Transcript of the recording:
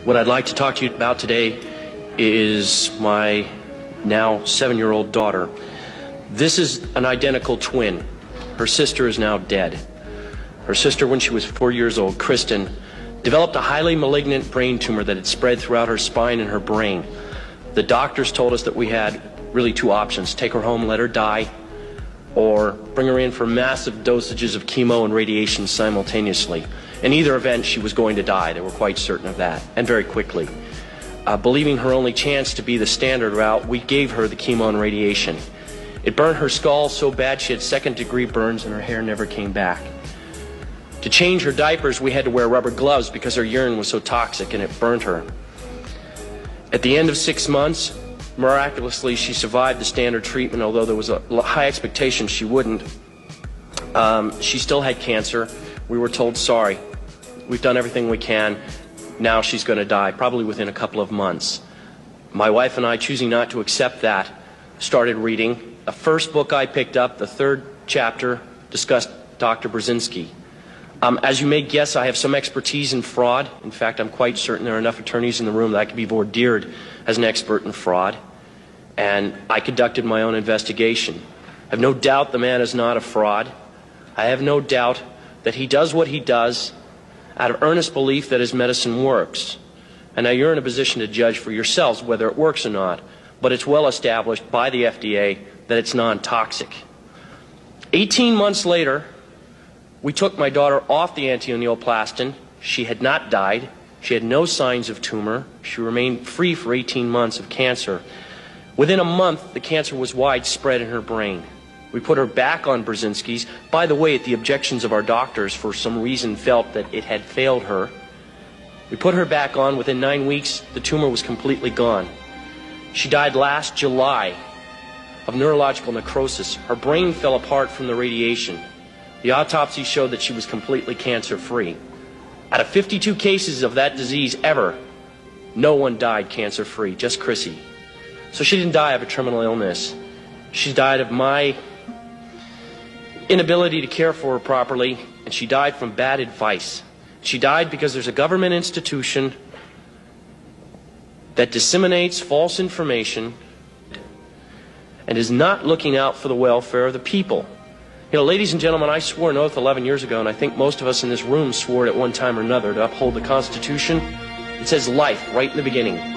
What I'd like to talk to you about today is my now 7-year-old daughter. This is an identical twin. Her sister is now dead. Her sister, when she was 4 years old, Kristen, developed a highly malignant brain tumor that had spread throughout her spine and her brain. The doctors told us that we had really two options: take her home, let her die, or bring her in for massive dosages of chemo and radiation simultaneously. In either event, she was going to die. They were quite certain of that, and very quickly. Believing her only chance to be the standard route, we gave her the chemo and radiation. It burned her skull so bad she had second-degree burns and her hair never came back. To change her diapers, we had to wear rubber gloves because her urine was so toxic and it burned her. At the end of 6 months, miraculously, she survived the standard treatment, although there was a high expectation she wouldn't. She still had cancer. We were told, sorry, we've done everything we can. Now she's going to die, probably within a couple of months. My wife and I, choosing not to accept that, started reading. The first book I picked up, the third chapter, discussed Dr. Brzezinski. As you may guess, I have some expertise in fraud. In fact, I'm quite certain there are enough attorneys in the room that I could be vordeered as an expert in fraud. And I conducted my own investigation. I have no doubt the man is not a fraud. I have no doubt that he does what he does out of earnest belief that his medicine works. And now you're in a position to judge for yourselves whether it works or not, but it's well established by the FDA that it's non-toxic. 18 months later, we took my daughter off the anti-neoplastin. She had not died. She had no signs of tumor. She remained free for 18 months of cancer. Within a month, the cancer was widespread in her brain. We put her back on Brzezinski's. By the way, at the objections of our doctors, for some reason felt that it had failed her. We put her back on. Within 9 weeks, the tumor was completely gone. She died last July of neurological necrosis. Her brain fell apart from the radiation. The autopsy showed that she was completely cancer-free. Out of 52 cases of that disease ever, no one died cancer-free, just Chrissy. So she didn't die of a terminal illness. She died of my inability to care for her properly, and she died from bad advice. She died because there's a government institution that disseminates false information and is not looking out for the welfare of the people. You know, ladies and gentlemen, I swore an oath 11 years ago, and I think most of us in this room swore it at one time or another, to uphold the Constitution. It says life right in the beginning.